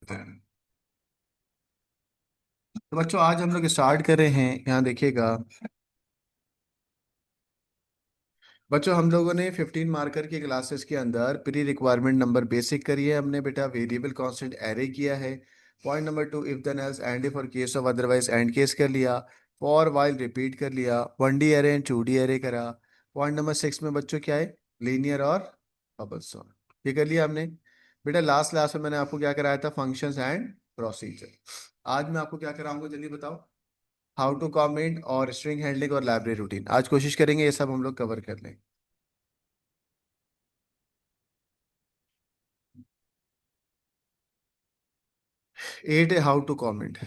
तो बच्चों आज हम लोग स्टार्ट कर रहे हैं। यहाँ देखिएगा बच्चों, हम लोगों ने 15 मार्कर की क्लासेस के अंदर प्री रिक्वायरमेंट नंबर बेसिक करी है हमने बेटा। वेरिएबल कांस्टेंट एरे किया है। Point number 2 if then else end if और case of otherwise end case कर लिया। फॉर वाइल रिपीट कर लिया। 1D array and 2D array करा। पॉइंट नंबर 6 में बच्चों क्या है, लीनियर और बबल सॉर्ट। ये कर लिया हमने बेटा। लास्ट क्लास में मैंने आपको क्या कराया था, फंक्शंस एंड प्रोसीजर। आज मैं आपको क्या कराऊंगा जल्दी बताओ। हाउ टू कमेंट और स्ट्रिंग हैंडलिंग और लाइब्रेरी रूटीन। आज कोशिश करेंगे ये सब हम लोग कवर कर लें। 8 है हाउ टू कमेंट।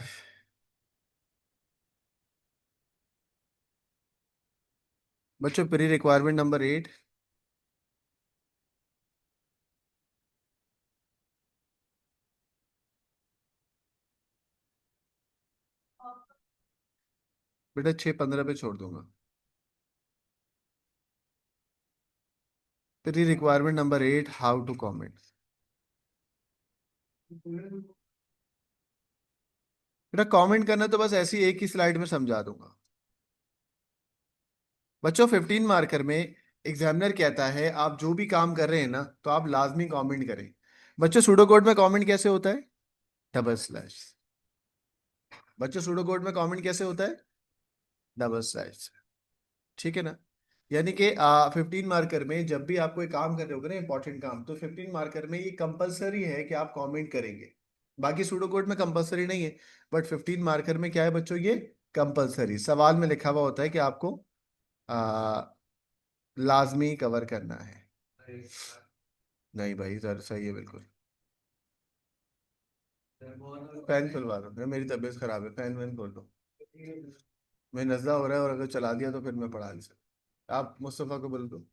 बच्चों प्री रिक्वायरमेंट नंबर 8। बेटा 6:15 पे छोड़ दूंगा। Pre requirement number 8 how to comment. बेटा कमेंट करना तो बस ऐसी एक ही स्लाइड में समझा दूंगा। बच्चों 15 मार्कर में एग्जामिनर कहता है आप जो भी काम कर रहे हैं ना तो आप लाजमी कमेंट करें। बच्चों सूडो कोड में कमेंट कैसे होता है, डबल स्लैश। बच्चों सूडो कोड में कमेंट कैसे होता है, डबल स्लैश। ठीक है ना। यानी कि 15 मार्कर में जब भी आप कोई काम कर रहे होगे ना, इंपॉर्टेंट काम, तो 15 मार्कर में ये कंपलसरी है कि आप कमेंट करेंगे। बाकी सूडो कोड में कंपलसरी नहीं है। बट 15 मार्कर में क्या है बच्चों, ये कंपलसरी सवाल में लिखा हुआ होता है कि आपको आ, लाजमी कवर करना है। नहीं भाई सर, सही है बिल्कुल। फैन खुलवा दो, मेरी तबीयत खराब है, फैन वैन खोल दो। मैं नजला हो रहा है और अगर चला दिया तो फिर मैं पढ़ा नहीं सकता। आप मुस्तफ़ा को बोल दो।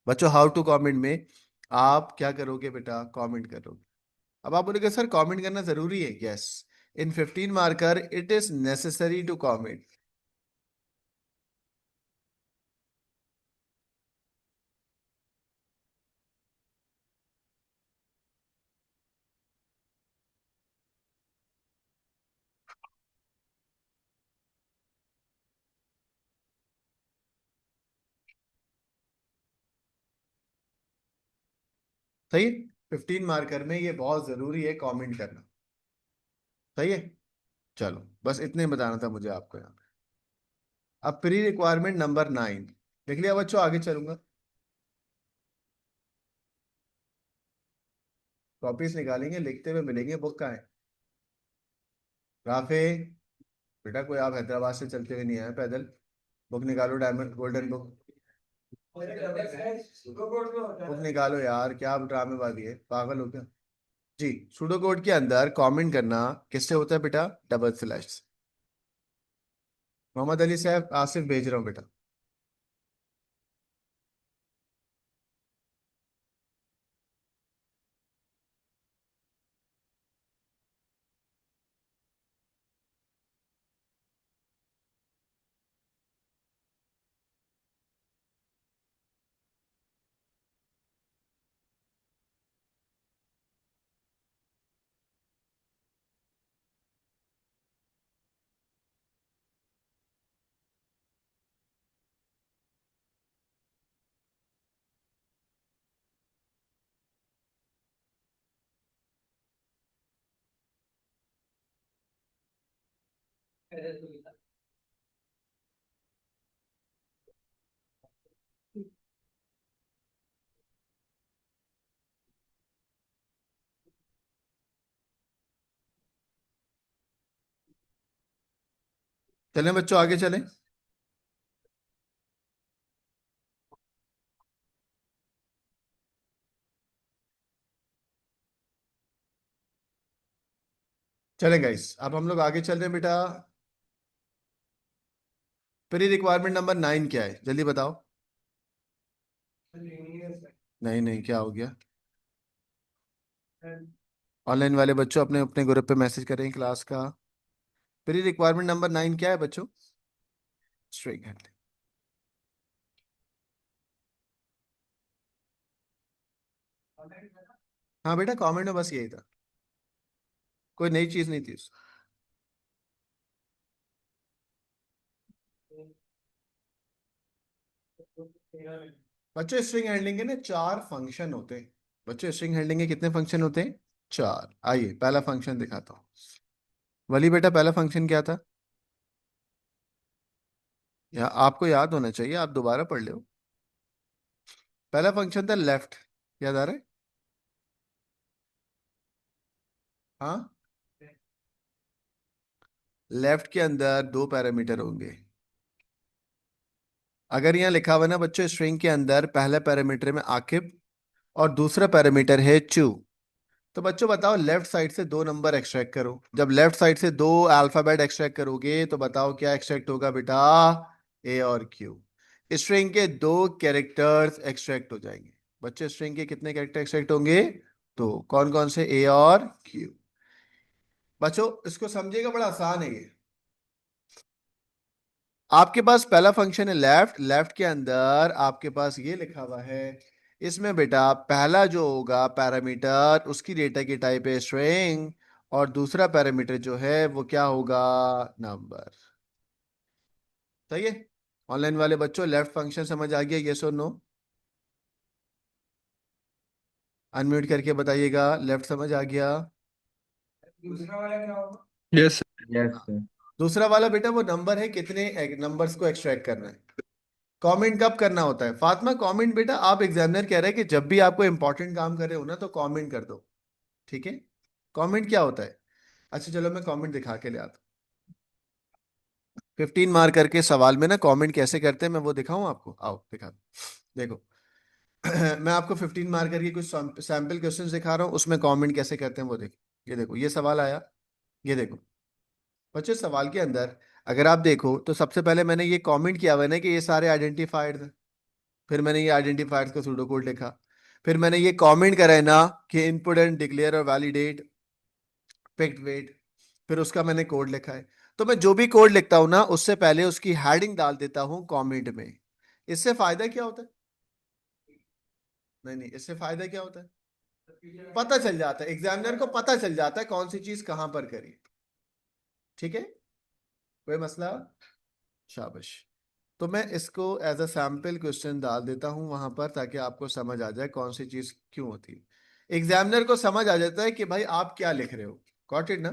बच्चों हाउ टू कमेंट में आप क्या करोगे बेटा, कमेंट करोगे। अब आप बोलोगे सर कमेंट करना जरूरी है, yes. In 15 marker it is necessary to comment. सही। 15 मार्कर में ये बहुत जरूरी है कमेंट करना। सही है। चलो बस इतने ही बताना था मुझे आपको यहाँ पे। अब प्री रिक्वायरमेंट नंबर 9 देख लिया बच्चों, आगे चलूंगा। कॉपीज निकालेंगे, लिखते हुए मिलेंगे, बुक का है राफे। बेटा कोई आप हैदराबाद से चलते हुए नहीं आए पैदल। बुक निकालो, डायमंड गोल्डन बुक। बुक निकालो यार, क्या ड्रामेबाजी है, पागल हो क्या। जी। सूडो कोड के अंदर कमेंट करना किससे होता है बेटा, डबल स्लैश। मोहम्मद अली साहब आसिफ भेज रहा हूँ बेटा। चलें बच्चों आगे चलें। चलें गाइस, अब हम लोग आगे चल रहे हैं बेटा। प्री रिक्वायरमेंट नंबर 9 क्या है जल्दी बताओ। नहीं नहीं, क्या हो गया। ऑनलाइन वाले बच्चों अपने अपने ग्रुप पे मैसेज करें क्लास का। प्री रिक्वायरमेंट नंबर 9 क्या है बच्चों, स्ट्रिंग हैंडलिंग। हाँ बेटा, कमेंट में बस यही था, कोई नई चीज नहीं थी उसमें। बच्चों स्ट्रिंग हैंडलिंग के ना चार फंक्शन होते हैं। बच्चों स्ट्रिंग हैंडलिंग के कितने फंक्शन होते हैं? चार। आइए पहला फंक्शन दिखाता हूँ। वली बेटा, पहला फंक्शन क्या था? या आपको याद होना चाहिए, आप दोबारा पढ़ लो। पहला फंक्शन था लेफ्ट। याद आ रहा है? हाँ। लेफ्ट के अंदर दो पैरामीटर होंगे। अगर यहाँ लिखा हुआ है ना बच्चों, स्ट्रिंग के अंदर पहले पैरामीटर में आकिब और दूसरा पैरामीटर है चू, तो बच्चों बताओ लेफ्ट साइड से दो नंबर एक्सट्रैक्ट करो। जब लेफ्ट साइड से दो अल्फाबेट एक्सट्रैक्ट करोगे तो बताओ क्या एक्सट्रैक्ट होगा बेटा? ए और क्यू। स्ट्रिंग के दो कैरेक्टर्स एक्सट्रैक्ट हो जाएंगे। बच्चों स्ट्रिंग के कितने कैरेक्टर एक्सट्रैक्ट होंगे? तो कौन कौन से? ए और क्यू। बच्चों इसको समझिएगा, बड़ा आसान है ये। आपके पास पहला फंक्शन है लेफ्ट। लेफ्ट के अंदर आपके पास ये लिखा हुआ है, इसमें बेटा पहला जो होगा पैरामीटर उसकी डेटा की टाइप है स्ट्रिंग, और दूसरा पैरामीटर जो है वो क्या होगा? नंबर। सही है। ऑनलाइन वाले बच्चों लेफ्ट फंक्शन समझ आ गया? यस और नो? अनम्यूट करके बताइएगा, लेफ्ट समझ आ गया? दूसरा वाला क्या होगा? यस। यस हाँ। सर। दूसरा वाला बेटा वो नंबर है, कितने नंबर्स को एक्सट्रैक्ट करना है। कमेंट कब करना होता है फातिमा? कमेंट बेटा, आप एग्जामिनर कह रहे हैं कि जब भी आपको इंपॉर्टेंट काम कर रहे हो ना तो कमेंट कर दो। ठीक है। कमेंट क्या होता है? अच्छा चलो मैं कमेंट दिखा के ले आता हूँ। 15 मार्क करके सवाल में ना कमेंट कैसे करते हैं मैं वो दिखाऊं आपको? आओ दिखा दो। देखो मैं आपको 15 मार्कर की कुछ सैंपल क्वेश्चंस दिखा रहा हूँ, उसमें कमेंट कैसे करते हैं वो देखो। ये देखो ये सवाल आया। ये देखो बच्चे, सवाल के अंदर अगर आप देखो तो सबसे पहले मैंने ये कमेंट किया हुआ है ना कि ये सारे आइडेंटिफाइड थे। फिर मैंने ये आइडेंटिफायर्स का सूडो कोड लिखा। फिर मैंने ये कमेंट करा है ना कि इनपुट एंड डिक्लेयर और वैलिडेट पिक्ड वेट। फिर उसका मैंने कोड लिखा है। तो मैं जो भी कोड लिखता हूं ना उससे पहले उसकी हेडिंग डाल देता हूं कमेंट में। इससे फायदा क्या होता है? नहीं नहीं, इससे फायदा क्या होता है? पता चल जाता है, एग्जामिनर को पता चल जाता है कौन सी चीज कहां पर करी। ठीक है। कोई मसला? शाबाश। तो मैं इसको एज अ सैम्पल क्वेश्चन डाल देता हूं वहां पर ताकि आपको समझ आ जाए कौन सी चीज क्यों होती है। एग्जामिनर को समझ आ जाता है कि भाई आप क्या लिख रहे हो। गॉट इट ना?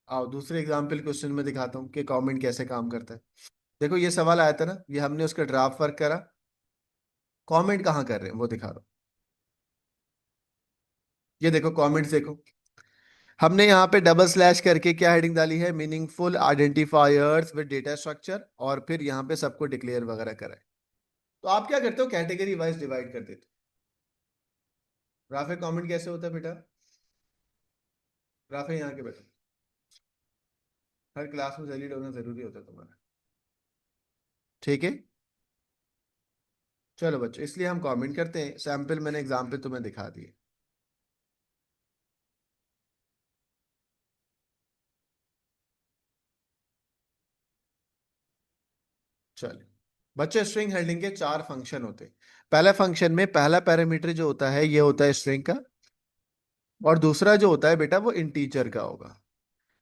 आओ दूसरे एग्जाम्पल क्वेश्चन में दिखाता हूँ कि कमेंट कैसे काम करता है। देखो ये सवाल आया था ना, ये हमने उसका ड्राफ्ट वर्क करा। कमेंट कहाँ कर रहे हैं वो दिखा रहा हूँ। ये देखो कमेंट्स देखो। हमने यहाँ पे डबल स्लैश करके क्या हेडिंग डाली है? Meaningful identifiers with data structure, और फिर यहाँ पे सबको डिक्लेयर वगैरह करा है। तो आप क्या करते हो? कैटेगरी वाइज डिवाइड कर देते हो। ग्राफ कमेंट कैसे होता है बेटा? ग्राफ है यहाँ के बेटा। हर क्लास में वैलिड होना जरूरी होता है तुम्हारा। ठीक है। चलो बच्चों, इसलिए हम कमेंट करते हैं। सैंपल मैंने एग्जाम्पल तुम्हें दिखा दिए। चलो बच्चे, स्ट्रिंग हेडिंग के चार फंक्शन होते हैं। पहले फंक्शन में पहला पैरामीटर जो होता है ये होता है स्ट्रिंग का, और दूसरा जो होता है बेटा वो इंटीजर का होगा।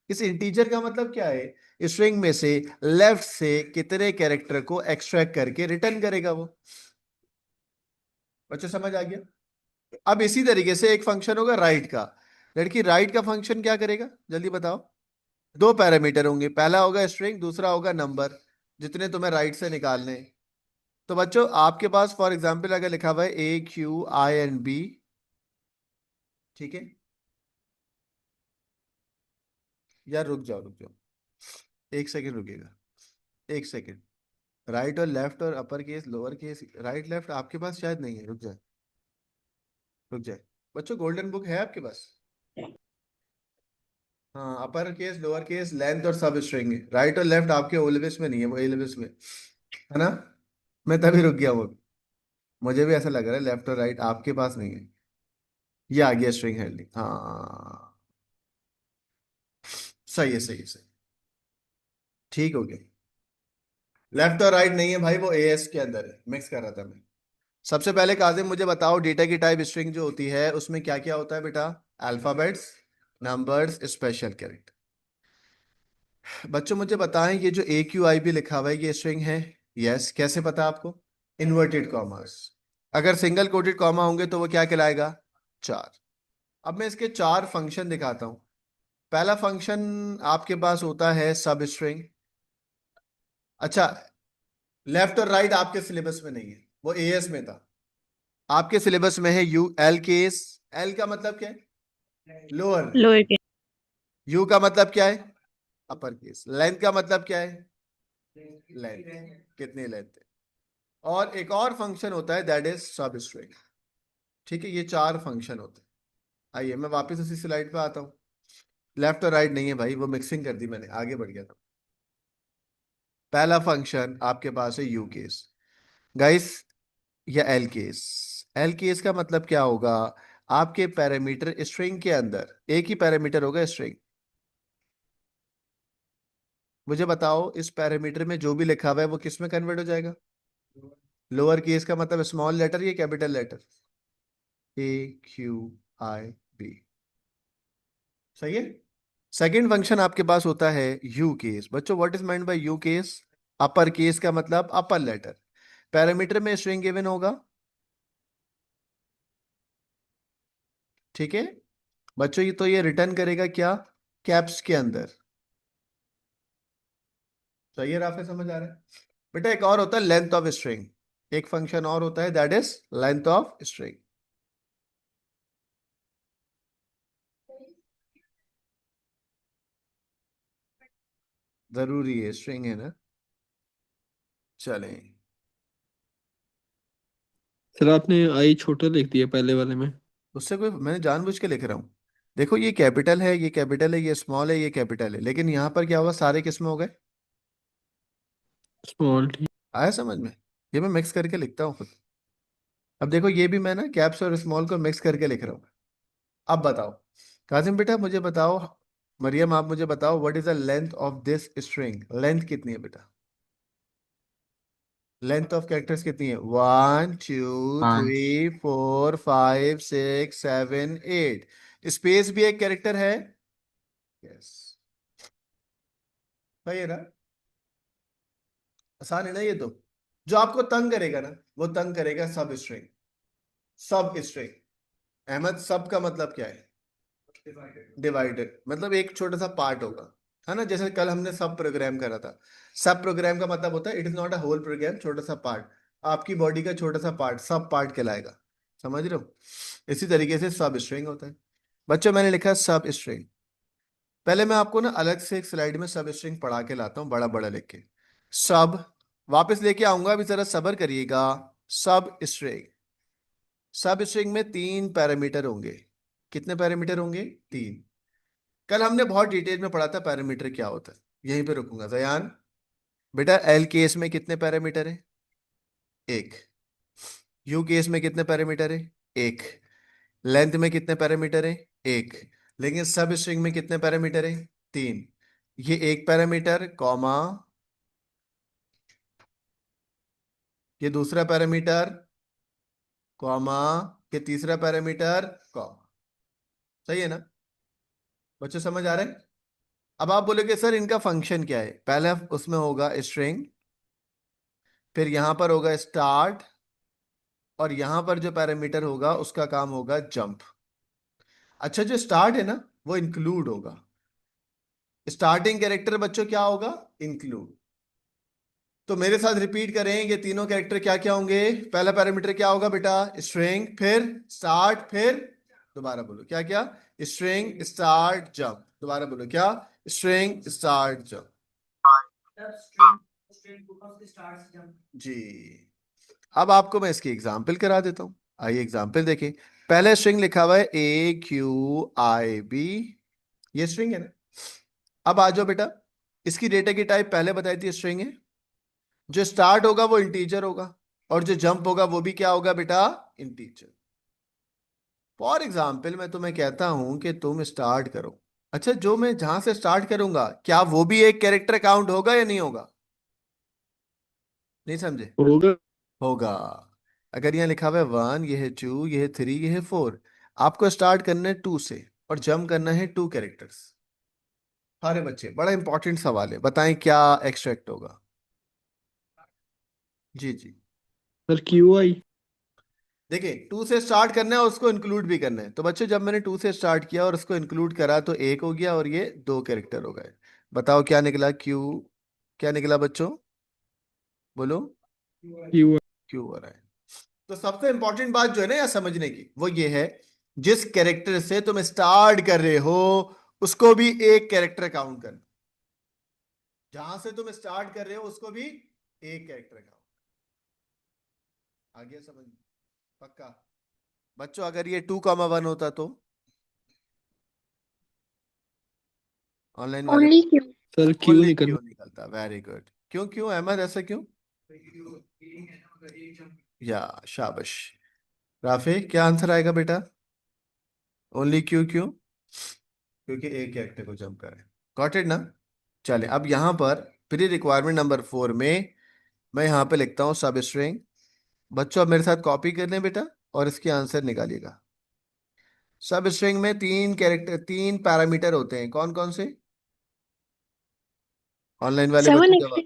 इस इंटीजर का मतलब क्या है? स्ट्रिंग में से लेफ्ट से कितने कैरेक्टर को एक्सट्रैक्ट करके रिटर्न करेगा वो। बच्चों समझ आ गया? अब इसी तरीके से एक फंक्शन होगा राइट का। लड़की, राइट का फंक्शन क्या करेगा जल्दी बताओ? दो पैरामीटर होंगे, पहला होगा स्ट्रिंग, दूसरा होगा नंबर, जितने तुम्हें राइट से निकालने हैं। तो बच्चों आपके पास फॉर एग्जाम्पल अगर लिखा हुआ है AQINB, ठीक है? यार रुक जाओ, एक सेकंड रुकिएगा। एक सेकंड। राइट और लेफ्ट और upper case lower case, right left आपके पास शायद नहीं है। रुक जाए, रुक जाए। बच्चों गोल्डन बुक है आपके पास? हाँ, upper case lower case length और सब स्ट्रिंग है। राइट और लेफ्ट आपके ओ लेवल्स में नहीं है, वो ए लेवल्स में है ना? मैं तभी रुक गया वो। मुझे भी ऐसा लग रहा है लेफ्ट और राइट आपके पास नहीं है। ये आ गया स्ट्रिंग हैंडलिंग। हाँ सही है, सही है, सही। ठीक हो गया। लेफ्ट और राइट नहीं है भाई, वो एएस के अंदर है, मिक्स कर रहा था मैं। सबसे पहले काजिम मुझे बताओ, डेटा की टाइप स्ट्रिंग जो होती है उसमें क्या क्या होता है बेटा? Alphabets, numbers, special character. बच्चों मुझे बताएं, ये जो ए क्यू आई पी लिखा हुआ है ये स्ट्रिंग है? यस। कैसे पता आपको? Inverted commas. अगर सिंगल कोटेड कॉमा होंगे तो वो क्या कहलाएगा? चार। अब मैं इसके चार फंक्शन दिखाता हूं। पहला फंक्शन आपके पास होता है सब स्ट्रिंग। अच्छा, लेफ्ट और राइट आपके सिलेबस में नहीं है, वो एएस में था। आपके सिलेबस में है यू एल केस। एल का मतलब क्या है? लोअर। Lower case. यू का मतलब क्या है? Upper case. लेंथ का मतलब क्या है? लेंथ, कितनी लेंथ है। और एक और फंक्शन होता है दैट इज सब स्ट्रिंग। ठीक है, ये चार फंक्शन होते हैं। आइए मैं वापस उसी स्लाइड पे आता हूँ। लेफ्ट और राइट नहीं है भाई, वो मिक्सिंग कर दी मैंने, आगे बढ़ गया था। पहला फंक्शन आपके पास है यू केस गाइस, या एल केस। एल केस का मतलब क्या होगा? आपके पैरामीटर स्ट्रिंग के अंदर एक ही पैरामीटर होगा स्ट्रिंग। मुझे बताओ, इस पैरामीटर में जो भी लिखा हुआ है वो किस में कन्वर्ट हो जाएगा? लोअर केस का मतलब स्मॉल लेटर या capital letter? A Q I B. सही है। सेकेंड फंक्शन आपके पास होता है यू केस। बच्चों what is meant by U case? Upper case का मतलब अपर लेटर। पैरामीटर में स्ट्रिंग गिवन होगा। ठीक है बच्चों, ये तो ये रिटर्न करेगा क्या? कैप्स के अंदर। सही है राफे, समझ आ रहा है? बेटा एक और होता है लेंथ ऑफ स्ट्रिंग। एक फंक्शन और होता है that is length of string. जरूरी है, स्ट्रिंग है ना। चलें। सर आपने आई छोटा लिख दिया पहले वाले में। उससे कोई, मैंने जानबूझ के लिख रहा हूं। देखो ये कैपिटल है, ये कैपिटल है, ये स्मॉल है, ये कैपिटल है, लेकिन यहां पर क्या होगा, सारे किस में हो गए? Small T. आया समझ में? ये मैं मिक्स करके लिखता हूँ खुद। अब देखो ये भी मैं ना कैप्स और स्मॉल को मिक्स करके लिख रहा हूँ। अब बताओ काजिम बेटा, मुझे बताओ, मरियम आप मुझे बताओ, what is the length of this string? Length कितनी है बेटा? लेंथ ऑफ कैरेक्टर्स कितनी है? 1 2 3 4 5 6 7 8। स्पेस भी एक कैरेक्टर है। यस, सही है ना? आसान है ना ये तो। जो आपको तंग करेगा ना, वो तंग करेगा सब स्ट्रिंग। सब स्ट्रिंग। अहमद, सब का मतलब क्या है? डिवाइडेड, मतलब एक छोटा सा पार्ट होगा, है ना? जैसे कल हमने सब प्रोग्राम करा था। सब प्रोग्राम का मतलब होता है it is not a whole program, छोटा सा पार्ट। आपकी बॉडी का छोटा सा पार्ट सब पार्ट कहलाएगा। समझ रहे हो? इसी तरीके से सब स्ट्रिंग होता है। बच्चों मैंने लिखा सब स्ट्रिंग। पहले मैं आपको ना अलग से एक स्लाइड में सब स्ट्रिंग पढ़ा के लाता हूँ, बड़ा बड़ा लिख के। सब वापस लेके आऊंगा, अभी जरा सब्र करिएगा। सब स्ट्रिंग। सब स्ट्रिंग में तीन पैरामीटर होंगे। कितने पैरामीटर होंगे? तीन। कल हमने बहुत डिटेल में पढ़ा था पैरामीटर क्या होता है। यहीं पे रुकूंगा जयान। बेटा एल केस में कितने पैरामीटर है? एक। यू केस में कितने पैरामीटर है? एक। लेंथ में कितने पैरामीटर है? एक। लेकिन सब स्ट्रिंग में कितने पैरामीटर है? तीन। ये एक पैरामीटर कॉमा, ये दूसरा पैरामीटर कॉमा, ये तीसरा पैरामीटर कॉमा। सही है ना? बच्चों समझ आ रहे हैं? अब आप बोलोगे सर इनका फंक्शन क्या है? पहले उसमें होगा स्ट्रिंग, फिर यहां पर होगा स्टार्ट, और यहां पर जो पैरामीटर होगा उसका काम होगा जंप। अच्छा, जो स्टार्ट है ना वो इंक्लूड होगा। स्टार्टिंग कैरेक्टर बच्चों क्या होगा? इंक्लूड। तो मेरे साथ रिपीट करें, ये तीनों कैरेक्टर क्या क्या होंगे? पहला पैरामीटर क्या होगा बेटा? स्ट्रिंग, फिर स्टार्ट, फिर दोबारा बोलो क्या क्या? String start jump. दोबारा बोलो क्या? String start jump. जी। अब आपको मैं इसकी एग्जाम्पल करा देता हूं। आइए एग्जाम्पल देखिए। पहले स्ट्रिंग लिखा हुआ है ए क्यू आई बी, ये स्ट्रिंग है ना। अब आ जाओ बेटा, इसकी डेटा की टाइप पहले बताई थी स्ट्रिंग है। जो स्टार्ट होगा वो इंटीजर होगा, और जो जंप होगा वो भी क्या होगा बेटा? इंटीजर। फॉर एग्जाम्पल मैं तुम्हें कहता हूं कि तुम स्टार्ट करो। अच्छा, जो मैं जहां से स्टार्ट करूंगा क्या वो भी एक कैरेक्टर काउंट होगा या नहीं होगा? नहीं समझे? होगा। होगा। अगर यहाँ लिखा हुआ है 1, ये है 2, ये है 3, ये है 4, आपको स्टार्ट करना है 2 से और जंप करना है 2 कैरेक्टर्स। सारे बच्चे, बड़ा इंपॉर्टेंट सवाल है, बताएं क्या एक्सट्रैक्ट होगा। जी जी। सर क्यू आई। देखिए 2 से स्टार्ट करना है और उसको इंक्लूड भी करना है, तो बच्चों जब मैंने 2 से स्टार्ट किया और उसको इंक्लूड करा तो एक हो गया और ये 2 कैरेक्टर हो गए। बताओ क्या निकला, क्यू। क्या निकला बच्चों, बोलो। क्यू। क्यू हो रहा है। तो सबसे इंपॉर्टेंट बात जो है ना यहाँ समझने की वो ये है, जिस कैरेक्टर से तुम स्टार्ट कर रहे हो उसको भी एक कैरेक्टर काउंट करना। जहां से तुम स्टार्ट कर रहे हो उसको भी एक कैरेक्टर काउंट। आ गया समझ, पक्का। बच्चों अगर ये 2, 1 होता तो ऑनलाइन वाले only Q. Sir Q only निकलना। क्यों निकलता, वेरी गुड। क्यों क्यों अहमद, ऐसा क्यों? या शाबाश। राफे क्या आंसर आएगा बेटा, ओनली क्यों क्यों? क्योंकि एक कैरेक्टर को जंप करें। गॉट इट ना? चले अब यहां पर प्री रिक्वायरमेंट नंबर 4 में मैं यहां पे लिखता हूं सब स्ट्रिंग। बच्चों अब मेरे साथ कॉपी कर लें बेटा और इसके आंसर निकालिएगा। सब स्ट्रिंग में 3 कैरेक्टर, 3 पैरामीटर होते हैं, कौन कौन से? ऑनलाइन वाले सेवन बच्चे जवाब।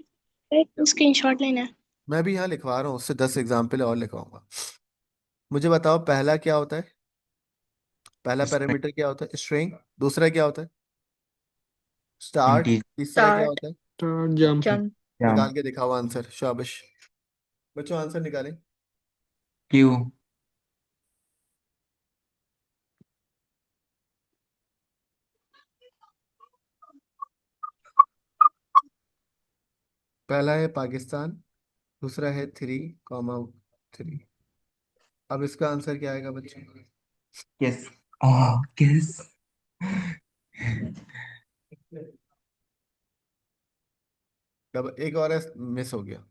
एक स्क्रीनशॉट लेना है। मैं भी यहाँ लिखवा रहा हूँ, उससे 10 एग्जाम्पल और लिखवाऊंगा। मुझे बताओ पहला क्या होता है, पहला स्ट्रिंग पैरामीटर क्या होता है, स्ट्रिंग। दूसरा क्या होता है, स्टार्ट। इंटीजर तीसरा क्या स्टार्ट होता है? Start jump. जंप निकाल जंप के दिखाओ आंसर, शाबाश। बच्चों आंसर निकालें। क्यू पहला है पाकिस्तान, दूसरा है 3, 3। अब इसका आंसर क्या आएगा बच्चों? किस किस अब एक और मिस हो गया।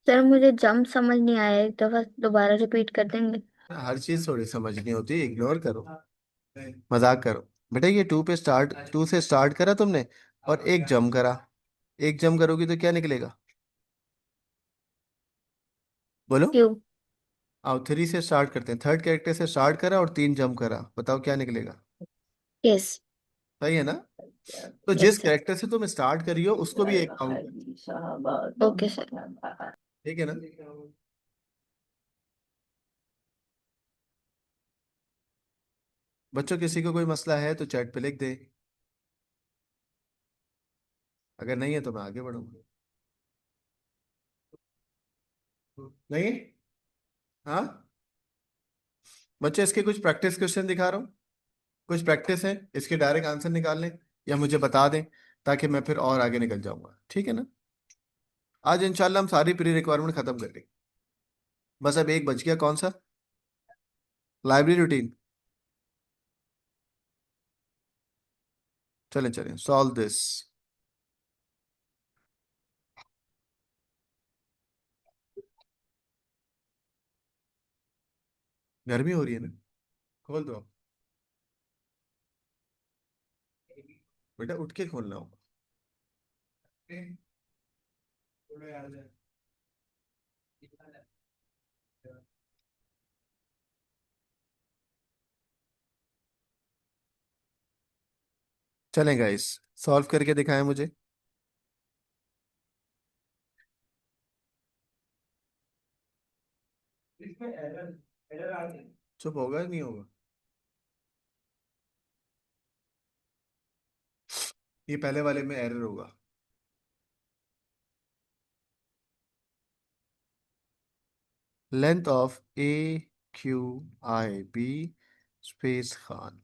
सर मुझे जंप समझ नहीं आया, एक दफा दोबारा रिपीट कर देंगे? हर चीज थोड़ी समझनी होती है, इग्नोर करो, मजाक करो। बेटा ये 2 से स्टार्ट करा तुमने और एक जंप करा, एक जंप करोगी तो क्या निकलेगा, बोलो। क्यू। आओ 3 से स्टार्ट करते हैं, थर्ड कैरेक्टर से स्टार्ट करा और 3 जंप करा, बताओ क्या निकलेगा। यस। सही है ना? तो जिस यस सर। कैरेक्टर से तुम स्टार्ट करी हो उसको भी एक काउंट कर। Okay sir. ठीक है ना? बच्चों किसी को कोई मसला है तो चैट पे लिख दे, अगर नहीं है तो मैं आगे बढ़ूंगा। नहीं? हाँ बच्चे, इसके कुछ प्रैक्टिस क्वेश्चन दिखा रहा हूँ, कुछ प्रैक्टिस है, इसके डायरेक्ट आंसर निकाल लें या मुझे बता दें ताकि मैं फिर और आगे निकल जाऊंगा, ठीक है ना? आज इंशाल्लाह हम सारी प्री रिक्वायरमेंट खत्म कर देंगे। बस अब एक बच गया, कौन सा? Library routine. चलें चलें, सॉल्व दिस। गर्मी हो रही है ना, खोल दो। बेटा उठ के खोलना होगा। चलें गाइस, सॉल्व करके दिखाएं मुझे। चुप होगा नहीं होगा? ये पहले वाले में एरर होगा। Length of AQIB space Khan.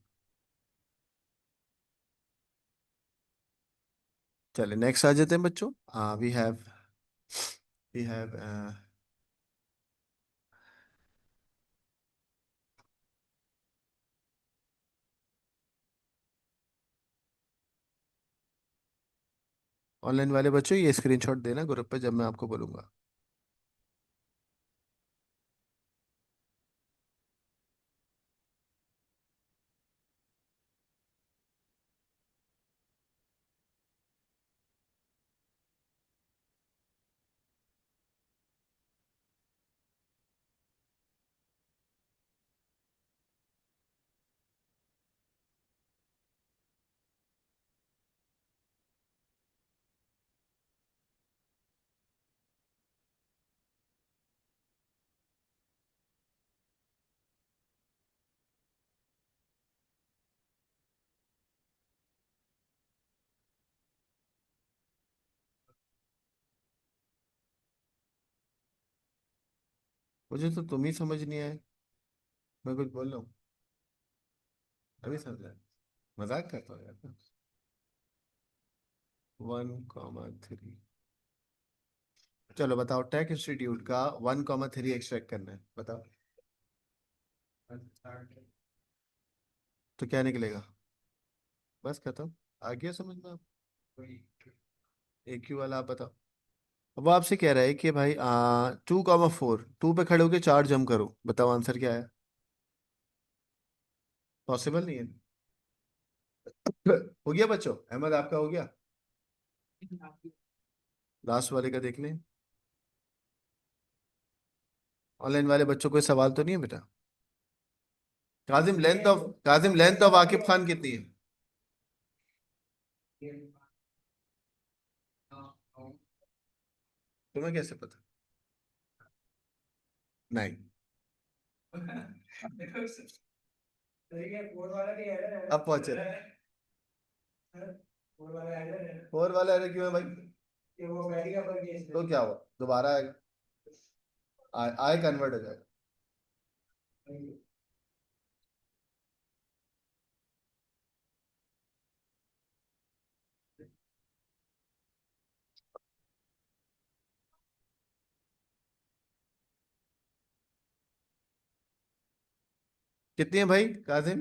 चले नेक्स्ट आ जाते हैं बच्चों। वी हैव ऑनलाइन वाले बच्चों ये स्क्रीनशॉट देना ग्रुप पे जब मैं आपको बोलूंगा। मुझे तो तुम ही समझ नहीं आए, मैं कुछ बोल रहा हूँ अभी समझा, मजाक करता हूँ यार। 1,3। चलो बताओ, टेक इंस्टीट्यूट का 1,3 एक्सट्रैक्ट करना है, बताओ तो क्या निकलेगा? बस खत्म, आ गया समझ में आप? एक ही वाला आप बताओ। अब वो आपसे कह रहा है कि भाई 2,4, 2 पे खड़े होके 4 जम करो, बताओ आंसर क्या है? पॉसिबल नहीं है। हो गया बच्चों, अहमद आपका हो गया? लास्ट वाले का देख लें। ऑनलाइन वाले बच्चों कोई सवाल तो नहीं है बेटा? काजिम लेंथ ऑफ आकिब खान कितनी है? तुम्हें कैसे पता? नहीं। अब पहुंचे। फोर वाला एरर क्यों है भाई? तो क्या हुआ, दोबारा आए कन्वर्ट हो जाएगा। कितनी है भाई काजिम?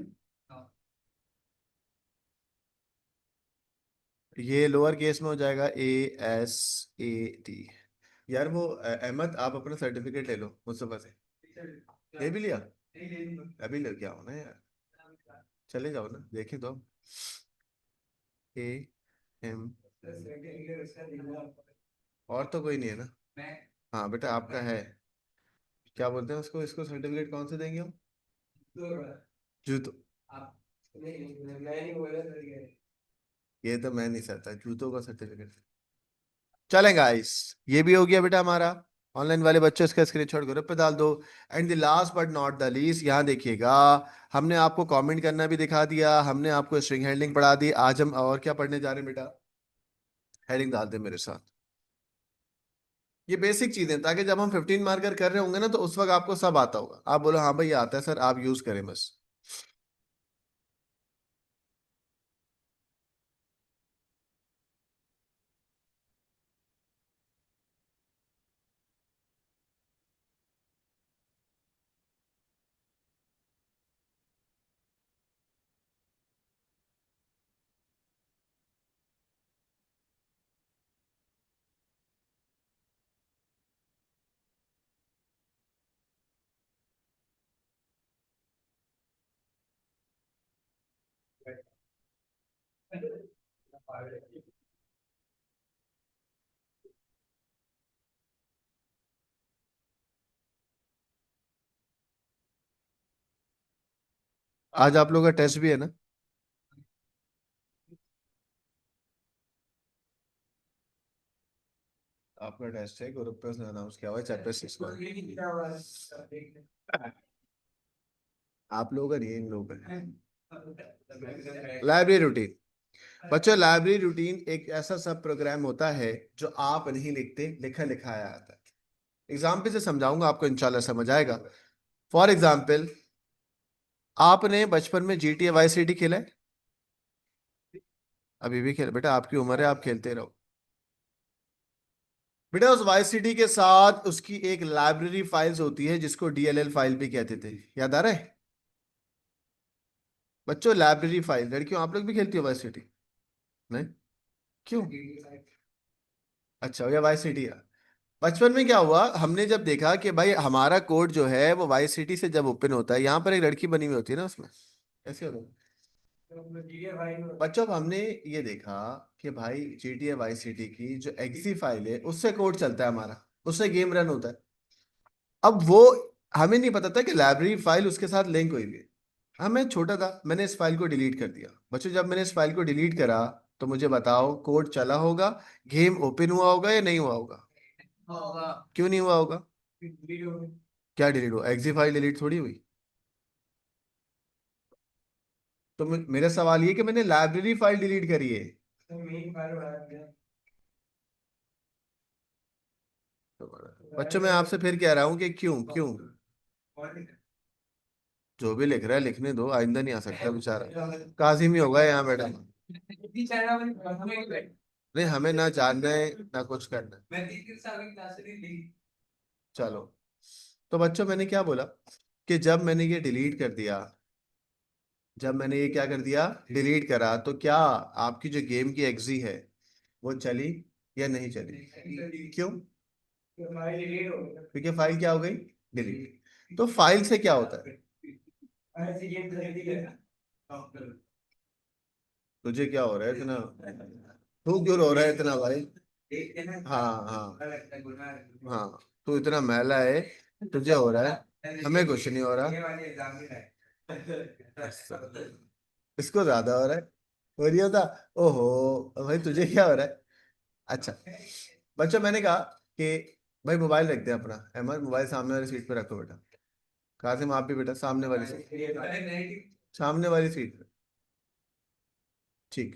ये लोअर केस में हो जाएगा, ASAT। यार वो अहमद, आप अपना सर्टिफिकेट ले लो मुझसे, बस ले भी लिया? अभी लेके आओ ना यार, चले जाओ ना, देखें तो। AM, और तो कोई नहीं है ना? हाँ बेटा आपका है। क्या बोलते हैं उसको, इसको सर्टिफिकेट कौन से देंगे हम? जूतो। ये तो मैं नहीं सकता, जूतों का सर्टिफिकेट। चलेगा गाइस, ये भी हो गया बेटा हमारा। ऑनलाइन वाले बच्चे इसका स्क्रीनशॉट ग्रुप पे डाल दो। And the last but not the least, यहाँ देखिएगा, हमने आपको कमेंट करना भी दिखा दिया, हमने आपको स्ट्रिंग हैंडलिंग पढ़ा दी। आज हम और क्या पढ़ने जा रहे हैं बेटा? हेडिंग डाल दे मेरे साथ। ये बेसिक चीजें, ताकि जब हम 15 मार्कर कर रहे होंगे ना, तो उस वक्त आपको सब आता होगा, आप बोलो हाँ भाई ये आता है सर, आप यूज करें बस। आज आप लोगों का टेस्ट भी है ना? आपका टेस्ट है, ग्रुप पे उसने अनाउंस किया हुआ है, चैप्टर 6 का। आप लोगों का नहीं है, इन लोगों का। Library routine. बच्चों लाइब्रेरी रूटीन एक ऐसा सब प्रोग्राम होता है जो आप नहीं लिखते, लिखा लिखाया आता है। एग्जाम्पल से समझाऊंगा आपको, इंशाल्लाह समझ आएगा। फॉर एग्जाम्पल, आपने बचपन में GTA Vice City खेला है? अभी भी खेल बेटा, आपकी उम्र है, आप खेलते रहो बेटा। उस Vice City के साथ उसकी एक लाइब्रेरी फाइल्स होती है, जिसको DLL फाइल भी कहते थे, याद आ रहा है बच्चों? लाइब्रेरी फाइल, लड़कियों आप लोग भी खेलती हो Vice City? नहीं? क्यों? अच्छा, या Vice City है। बचपन में क्या हुआ, हमने जब देखा कि भाई हमारा कोड जो है वो Vice City से जब ओपन होता है, यहाँ पर एक लड़की बनी हुई होती है ना उसमें, ऐसे होता है। बच्चों अब हमने ये देखा कि भाई GTA Vice City की जो exe फाइल है, उससे कोड चलता है हमारा, उससे गेम रन होता है। अब वो हमें नहीं पता था कि लाइब्रेरी फाइल उसके साथ लिंक हुई हुई है। हाँ मैं छोटा था, मैंने इस फाइल को डिलीट कर दिया। बच्चों जब मैंने इस फाइल को डिलीट करा, तो मुझे बताओ कोड चला होगा, गेम ओपन हुआ होगा या नहीं हुआ होगा? क्यों नहीं हुआ होगा? क्या डिलीट हुआ? एग्जी फाइल डिलीट थोड़ी हुई। तो मेरा सवाल ये कि मैंने लाइब्रेरी फाइल डिलीट करी है। तो बच्चों मैं आपसे फिर कह रहा हूँ कि क्यों क्यों जो भी लिख रहा है लिखने दो, आइंदा नहीं आ सकता बेचारा। काजिम ही होगा यहाँ बैठा। नहीं हमें ना जानना है ना कुछ करना है। चलो, तो बच्चों मैंने क्या बोला कि जब मैंने ये डिलीट कर दिया, जब मैंने ये क्या कर दिया, डिलीट करा, तो क्या आपकी जो गेम की एग्जी है वो चली या नहीं चली? क्यों? क्योंकि फाइल क्या हो गई, डिलीट। तो फाइल से क्या होता है? तुझे क्या हो रहा है इतना, तू क्यों रो रहा है इतना भाई? हाँ हाँ हाँ, तू इतना मैला है, तुझे हो रहा है, हमें कुछ नहीं हो रहा। इसको ज्यादा हो रहा है, हो रही होता। ओहो भाई तुझे क्या हो रहा है? अच्छा बच्चों मैंने कहा कि भाई मोबाइल रख दे अपना, अहमद मोबाइल सामने वाली सीट पे रखो बेटा। कासिम आप भी बेटा सामने वाली सीट, सामने वाली सीट पे। ठीक।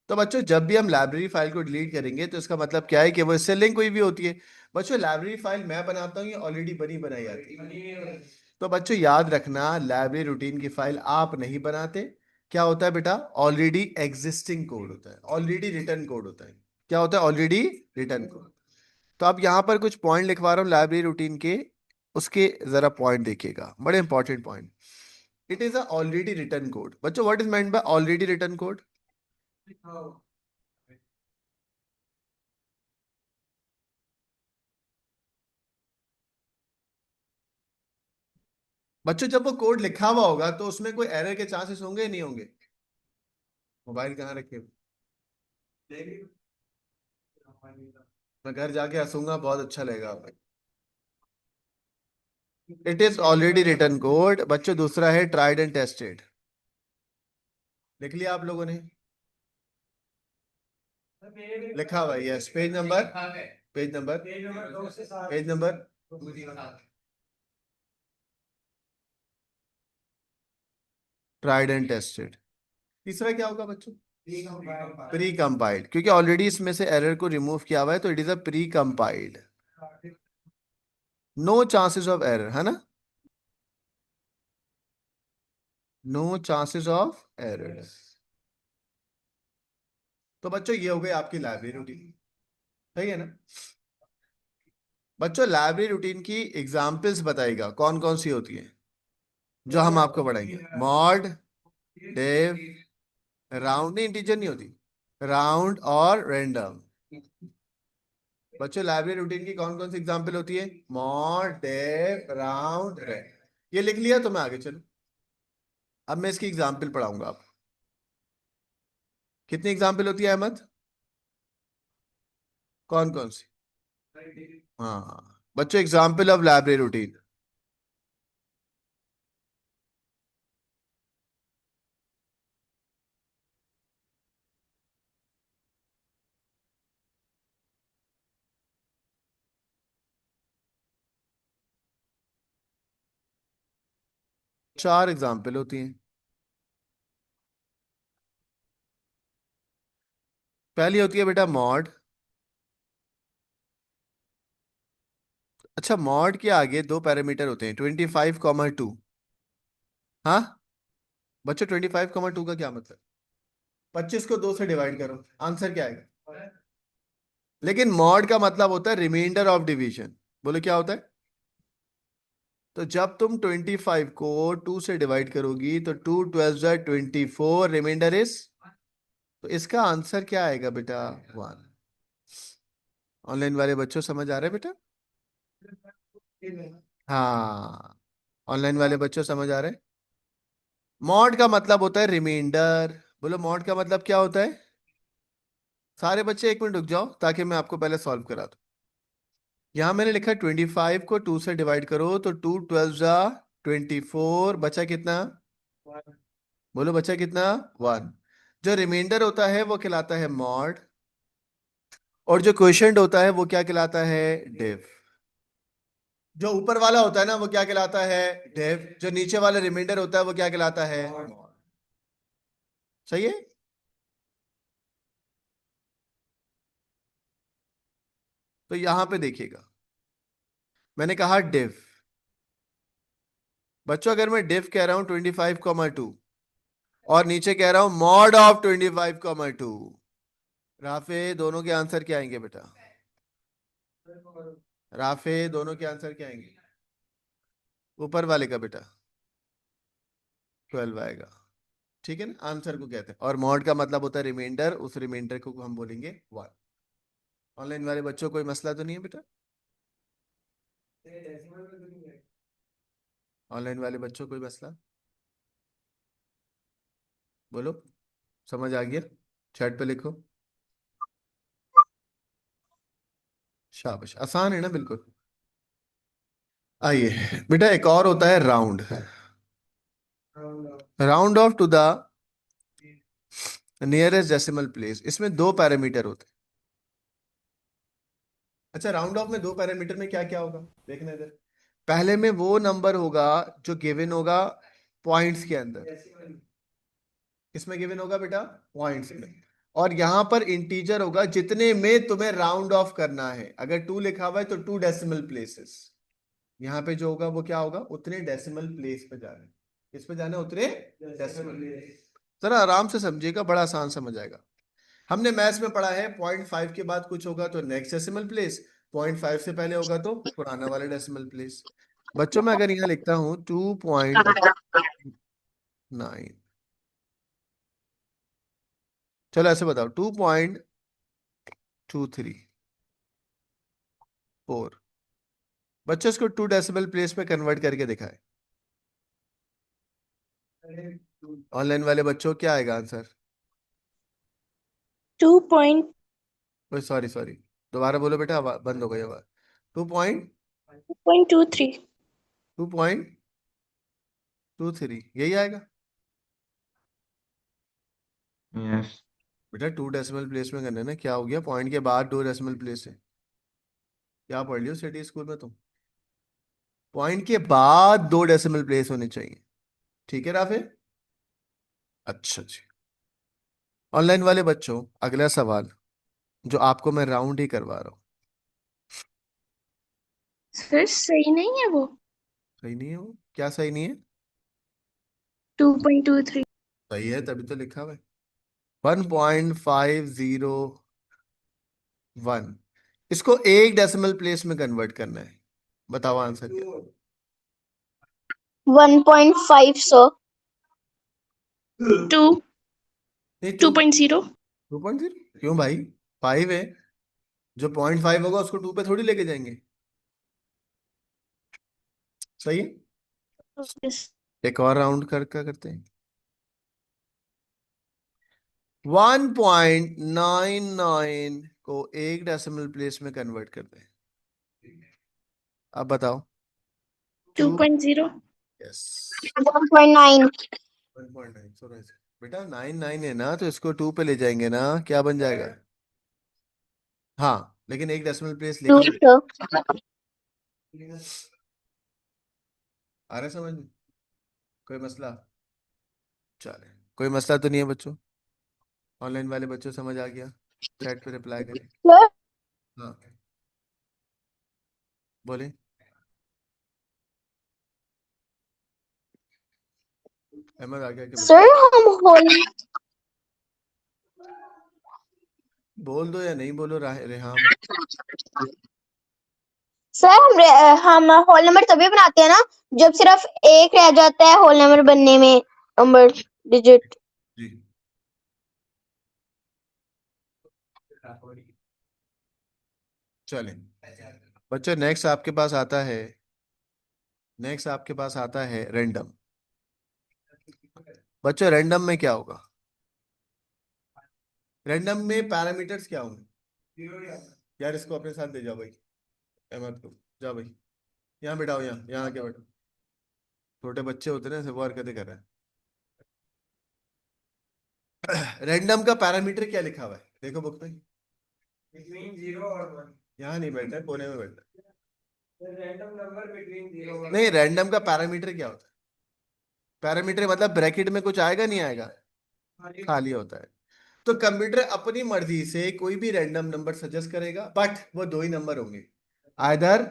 तो बच्चों जब भी हम लाइब्रेरी फाइल को डिलीट करेंगे तो इसका मतलब क्या है कि वो इससे लिंक हुई भी होती है। बच्चों लाइब्रेरी फाइल मैं बनाता हूँ, ये ऑलरेडी बनी बनाई आती है। तो बच्चों याद रखना, लाइब्रेरी रूटीन की फाइल आप नहीं बनाते। क्या होता है बेटा? ऑलरेडी एग्जिस्टिंग कोड होता है, ऑलरेडी रिटर्न कोड होता है। क्या होता है? Already return code. तो अब यहाँ पर कुछ पॉइंट लिखवा रहा हूँ लाइब्रेरी रूटीन के, उसके जरा पॉइंट देखिएगा, बड़े important point. It is a already return code. बच्चों what is meant by already return code? बच्चों जब वो कोड लिखा हुआ होगा तो उसमें कोई एरर के चांसेस होंगे या नहीं होंगे? मोबाइल कहाँ रखे? मैं घर जाके हंसूंगा, बहुत अच्छा लगेगा। It is already return code. बच्चों दूसरा है ट्राइड एंड टेस्टेड। लिख लिया आप लोगों ने? लिखा हुआ है, yes. Page number, page number, page number. Tried and tested. तीसरा क्या होगा बच्चों? प्री कंपाइल्ड, क्योंकि ऑलरेडी इसमें से एरर को रिमूव किया हुआ है तो it is a pre compiled. No chances of error, है ना? No chances of error. तो बच्चों ये हो गई आपकी लाइब्रेरी रूटीन, सही है ना? बच्चों लाइब्रेरी रूटीन की एग्जाम्पल्स बताइएगा कौन कौन सी होती है जो हम आपको पढ़ाएंगे। मॉड, डेव, राउंड, नहीं इंटीजर नहीं होती, राउंड और रैंडम। बच्चों लाइब्रेरी रूटीन की कौन कौन सी एग्जाम्पल होती है? Mod, div, round, rand. ये लिख लिया तो मैं आगे चलूं। अब मैं इसकी एग्जाम्पल पढ़ाऊंगा आप। कितनी एग्जाम्पल होती है अहमद? कौन कौन सी? हाँ बच्चों example of library routine. 4 example होती हैं। पहली होती है बेटा मॉड। अच्छा मॉड के आगे 2 पैरामीटर होते हैं, 25, 2। हाँ बच्चों 25, 2 का क्या मतलब? 25 को 2 से डिवाइड करो, आंसर क्या आएगा? लेकिन मॉड का मतलब होता है रिमाइंडर ऑफ डिवीजन। बोले क्या होता है? तो जब तुम 25 को 2 से डिवाइड करोगी तो 2 12 24, रिमाइंडर इज, तो इसका आंसर क्या आएगा बेटा? 1। ऑनलाइन वाले बच्चों समझ आ रहा है बेटा? हाँ ऑनलाइन वाले बच्चों समझ आ रहे हैं? मॉड का मतलब होता है रिमाइंडर। बोलो मॉड का मतलब क्या होता है? सारे बच्चे 1 मिनट रुक जाओ ताकि मैं आपको पहले सॉल्व करा दूं। यहां मैंने लिखा 25 को 2 से डिवाइड करो तो 2 12 24, बचा कितना? बोलो बचा कितना? 1। जो रिमाइंडर होता है वो कहलाता है मॉड, और जो क्वोशिएंट होता है वो क्या कहलाता है? डिव। जो ऊपर वाला होता है ना वो क्या कहलाता है? डिव। जो नीचे वाला रिमाइंडर होता है वो क्या कहलाता है? मॉड। सही है? तो यहां पे देखिएगा, मैंने कहा डिफ। बच्चों अगर मैं डिफ कह रहा हूं 25,2 और नीचे कह रहा हूं मॉड ऑफ 25,2, राफे दोनों के आंसर क्या आएंगे बेटा? राफे दोनों के आंसर क्या आएंगे? ऊपर वाले का बेटा 12 आएगा। ठीक है ना, आंसर को कहते हैं। और मॉड का मतलब होता है रिमाइंडर, उस रिमाइंडर को हम बोलेंगे 1। ऑनलाइन वाले बच्चों कोई मसला तो नहीं है बेटा? ऑनलाइन वाले बच्चों कोई मसला? बोलो, समझ आ गया? चैट पे लिखो। शाबाश, आसान है ना बिल्कुल। आइए बेटा, एक और होता है round. Round off to the nearest decimal place. इसमें दो पैरामीटर होते हैं। अच्छा, राउंड ऑफ में दो पैरामीटर में क्या क्या होगा देखना इधर। पहले में वो नंबर होगा जो गिवन होगा पॉइंट्स के अंदर। किसमें गिवन होगा बेटा? पॉइंट्स में। और यहां पर इंटीजर होगा जितने में तुम्हें राउंड ऑफ करना है। अगर 2 लिखा हुआ है तो 2 डेसिमल प्लेसेस। यहाँ पे जो होगा वो क्या होगा? उतने डेसिमल प्लेस पे जाना है। किस पे जाना है? उतने डेसिमल। जरा आराम से समझिएगा, बड़ा आसान समझ आएगा। हमने मैथ्स में पढ़ा है 0.5 के बाद कुछ होगा तो नेक्स्ट डेसिमल प्लेस, 0.5 से पहले होगा तो पुराना वाला डेसिमल प्लेस। बच्चों में अगर यहाँ लिखता हूं 2.9, चलो ऐसे बताओ 2.234। बच्चों इसको 2 डेसिमल प्लेस में कन्वर्ट करके दिखाए। ऑनलाइन वाले बच्चों क्या आएगा आंसर? 2.23 सॉरी सॉरी, दोबारा बोलो बेटा, बंद हो गई आवाज। 2.23 यही आएगा Yes. बेटा। 2 डेसिमल प्लेस में करना है ना। क्या हो गया? पॉइंट के बाद 2 डेसिमल प्लेस है। क्या पढ़ लियो सिटी स्कूल में तुम? पॉइंट के बाद 2 डेसिमल प्लेस होने चाहिए। ठीक है राफे? अच्छा जी। ऑनलाइन वाले बच्चों अगला सवाल जो आपको मैं राउंड ही करवा रहा हूँ। सर सही नहीं है वो। सही नहीं है वो? क्या सही नहीं है? 2.23। सही है, तभी तो लिखा हुआ है 1.501। इसको एक डेसिमल प्लेस में कन्वर्ट करना है। बताओ आंसर क्या? 1.5 सर। 2 नहीं, 2.0। 2.0 क्यों भाई? 5 है। जो 0.5 होगा उसको 2 पे थोड़ी लेके जाएंगे। सही है। Yes। एक और राउंड करते हैं। 1.99 को एक डेसिमल प्लेस में कन्वर्ट करते हैं। अब बताओ। 2.0। यस, 1.9। 1.9। बेटा 99 है ना, तो इसको 2 पे ले जाएंगे ना, क्या बन जाएगा? हाँ, लेकिन एक डेसिमल प्लेस 2 लेके सर। आ रहा है समझ में? कोई मसला? चले, कोई मसला तो नहीं है बच्चों? ऑनलाइन वाले बच्चों समझ आ गया? चैट पे रिप्लाई करें। सर हाँ, बोले। अहमद आ गया क्या? सर हम होल बोल दो या नहीं बोलो रेहाम। सर हम होल नंबर तभी बनाते हैं ना जब सिर्फ एक रह जाता है होल नंबर बनने में, नंबर डिजिट। जी, चलें बच्चों, नेक्स्ट आपके पास आता है रैंडम। बच्चों रैंडम में क्या होगा? रैंडम में पैरामीटर्स क्या होंगे? यार इसको अपने साथ ले जाओ भाई, अहमद को। जाओ भाई, यहाँ बैठाओ, यहाँ यहाँ आके बैठो। छोटे बच्चे होते हैं ना, सब वो हरकतें कर रहे हैं। रैंडम का पैरामीटर क्या लिखा हुआ है? देखो बुक में। बिटवीन 0 और 1। यहाँ नहीं बैठना है, कोने में बैठना है। रैंडम नंबर बिटवीन 0 और 1। नहीं, रैंडम का पैरामीटर क्या होता है? पैरामीटर मतलब ब्रैकेट में कुछ आएगा नहीं आएगा? खाली होता है। तो कंप्यूटर अपनी मर्जी से कोई भी रैंडम नंबर सजेस्ट करेगा, बट वो दो ही नंबर होंगे, आइदर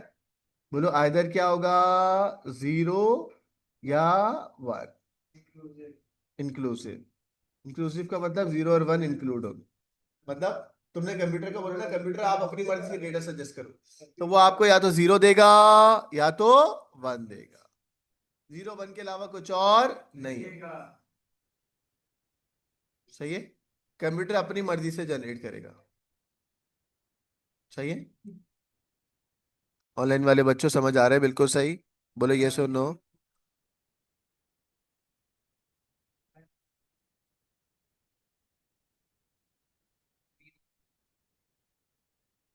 बोलो आइदर क्या होगा, 0 या 1। इंक्लूसिव, इंक्लूसिव का मतलब 0 और 1 इंक्लूड होगी। मतलब तुमने कंप्यूटर को बोला ना, कंप्यूटर आप अपनी मर्जी से डेटा सजेस्ट करो, तो वो आपको या तो 0 देगा या तो 1 देगा। 0 1 के अलावा कुछ और नहीं है। सही है, कंप्यूटर अपनी मर्जी से जनरेट करेगा। सही है, ऑनलाइन वाले बच्चों समझ आ रहा है? बिल्कुल सही, बोलो यस और नो।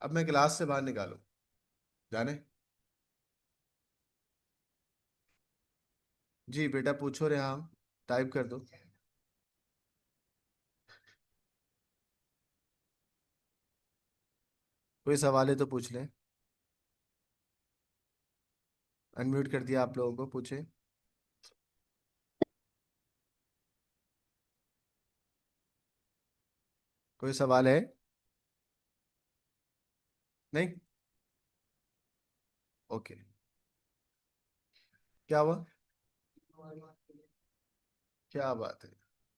अब मैं क्लास से बाहर निकालू, जाने। जी बेटा पूछो रे, हम टाइप कर दो। कोई सवाल है तो पूछ लें। अनम्यूट कर दिया आप लोगों को, पूछे। कोई सवाल है? नहीं, ओके। क्या हुआ? क्या बात है,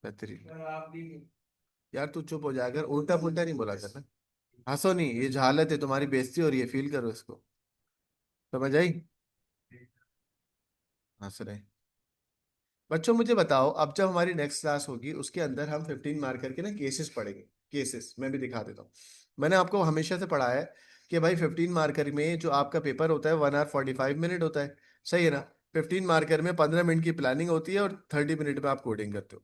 बेहतरीन। यार तू चुप हो जाकर, उल्टा पुल्टा नहीं बोला करना। हंसो नहीं, ये जहालत है, तुम्हारी बेइज्जती हो रही है, फील करो इसको। समझ आई? हंस रहे। बच्चों मुझे बताओ, अब जब हमारी नेक्स्ट क्लास होगी उसके अंदर हम 15 मार्कर के ना केसेस पढ़ेंगे। केसेस मैं भी दिखा देता हूँ। मैंने आपको हमेशा से पढ़ा है कि भाई 15 मार्कर में जो आपका पेपर होता है 1 hour 45 minute होता है। सही है ना? 15 मार्कर में 15 मिनट की प्लानिंग होती है और 30 मिनट में आप कोडिंग करते हो।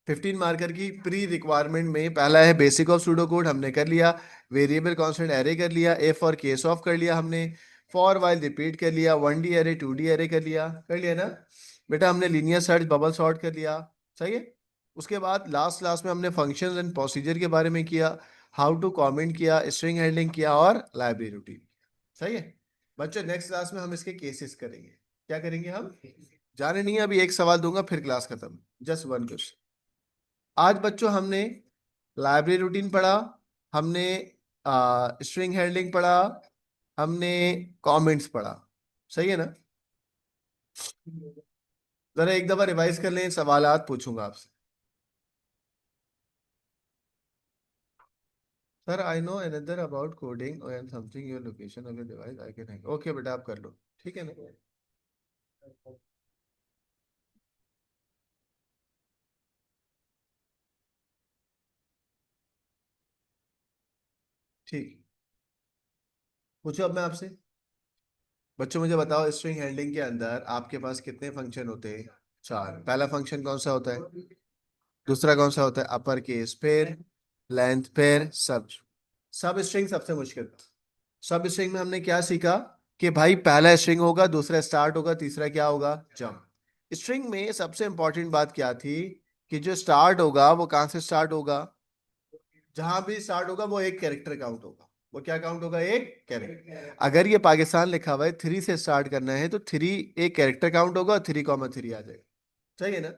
15 मार्कर की प्री रिक्वायरमेंट में पहला है बेसिक ऑफ सूडो कोड, हमने कर लिया। वेरिएबल कांस्टेंट एरे कर लिया। एफ और केस ऑफ कर लिया हमने। फॉर वाइल रिपीट कर लिया। 1D एरे 2D एरे कर लिया ना बेटा? हमने लीनियर सर्च बबल सॉर्ट कर लिया। सही है। उसके बाद लास्ट क्लास में हमने फंक्शंस एंड प्रोसीजर के बारे में किया। हाउ टू कमेंट किया, स्ट्रिंग हैंडलिंग किया और लाइब्रेरी रूटीन। सही है बच्चों, नेक्स्ट क्लास में हम इसके केसेस करेंगे। क्या करेंगे हम? जाने नहीं है, अभी एक सवाल दूंगा फिर क्लास खत्म। Just one question. आज बच्चों हमने लाइब्रेरी रूटीन पढ़ा, हमने स्ट्रिंग हैंडलिंग पढ़ा, हमने कमेंट्स पढ़ा। सही है ना? जरा एक दफा रिवाइज कर लें, सवालात पूछूंगा आपसे। Sir I know another about coding and something your location of your device I can. Okay बेटा आप कर लो, ठीक है ना? ठीक, पूछो अब मैं आपसे। बच्चों मुझे बताओ, स्ट्रिंग हैंडलिंग के अंदर आपके पास कितने फंक्शन होते हैं? 4। पहला फंक्शन कौन सा होता है? दूसरा कौन सा होता है? अपर केस, फिर लेंथ, फिर सब। सब स्ट्रिंग सबसे मुश्किल। सब स्ट्रिंग में हमने क्या सीखा कि भाई पहला स्ट्रिंग होगा, दूसरा स्टार्ट होगा, तीसरा क्या होगा? जंप। स्ट्रिंग में सबसे इंपॉर्टेंट बात क्या थी कि जो स्टार्ट होगा वो कहां से स्टार्ट होगा? जहां भी स्टार्ट होगा वो एक कैरेक्टर काउंट होगा। वो क्या काउंट होगा? एक कैरेक्टर। अगर ये पाकिस्तान लिखा हुआ है, 3 से स्टार्ट करना है तो 3 एक कैरेक्टर काउंट होगा और 3,3 आ जाएगा। सही है ना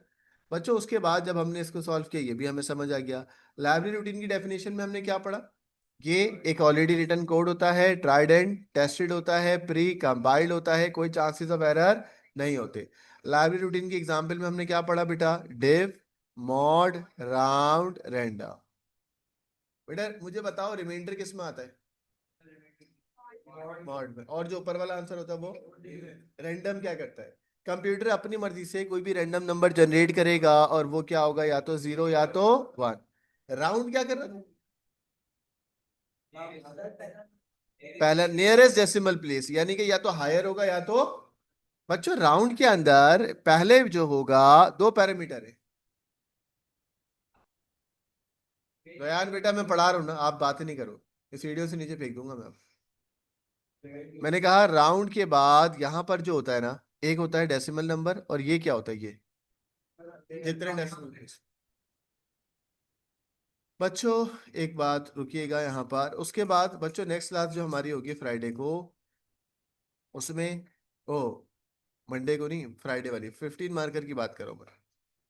बच्चों? उसके बाद जब हमने इसको सॉल्व किया ये भी हमें समझ आ गया। लाइब्रेरी रूटीन की डेफिनेशन में हमने क्या पढ़ा? ये एक ऑलरेडी रिटन कोड होता है, ट्राइड एंड टेस्टेड होता है, प्री कंपाइल्ड होता है, कोई चांसेस ऑफ एरर नहीं होते। लाइब्रेरी रूटीन की एग्जांपल में हमने क्या पढ़ा बेटा? Div, mod, round, random. बेटा मुझे बताओ रिमाइंडर किस में आता है? मॉड में। और जो ऊपर वाला आंसर होता है वो रैंडम। क्या करता है? कंप्यूटर अपनी मर्जी से कोई भी रैंडम नंबर जनरेट करेगा और वो क्या होगा? या तो 0 या तो 1। राउंड क्या कर रहा है? पहला नियरेस्ट डेसिमल प्लेस, यानी कि या तो हायर होगा या तो। बच्चों राउंड के अंदर पहले जो होगा 2 पैरामीटर है। बयान बेटा मैं पढ़ा रहा हूं ना, आप बात ही नहीं करो। इस वीडियो से नीचे फेंक दूंगा मैं आपको। मैंने कहा राउंड के बाद यहां पर जो होता है ना, एक होता है डेसिमल नंबर और ये क्या होता है? ये जितने डेसिमल प्लेस। बच्चों एक बात रुकिएगा यहाँ पर, उसके बाद बच्चों नेक्स्ट क्लास जो हमारी होगी फ्राइडे को, उसमें ओ मंडे को नहीं, फ्राइडे वाली 15 मार्कर की बात करो मैं।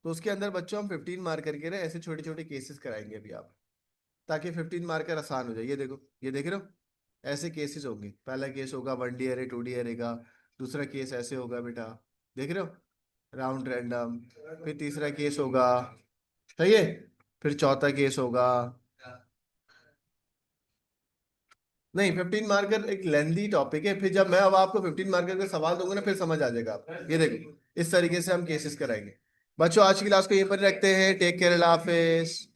तो उसके अंदर बच्चों हम 15 मार्कर के ना ऐसे छोटे छोटे केसेस कराएंगे अभी आप, ताकि 15 मार्कर आसान हो जाए। ये देखो, ये देख रहे हो? ऐसे केसेस होंगे। पहला केस होगा 1D एरे 2D एरे का, दूसरा केस ऐसे होगा बेटा, देख रहे हो, राउंड रैंडम। फिर तीसरा केस होगा, सही है, फिर चौथा केस होगा। नहीं, 15 मार्कर एक लेंदी टॉपिक है, फिर जब मैं अब आपको 15 मार्कर का सवाल दूंगा ना, फिर समझ आ जाएगा आपको। ये देखो, इस तरीके से हम केसेस कराएंगे। बच्चों आज की क्लास को यहीं पर रखते हैं। टेक केयर, अल्लाह हाफिज।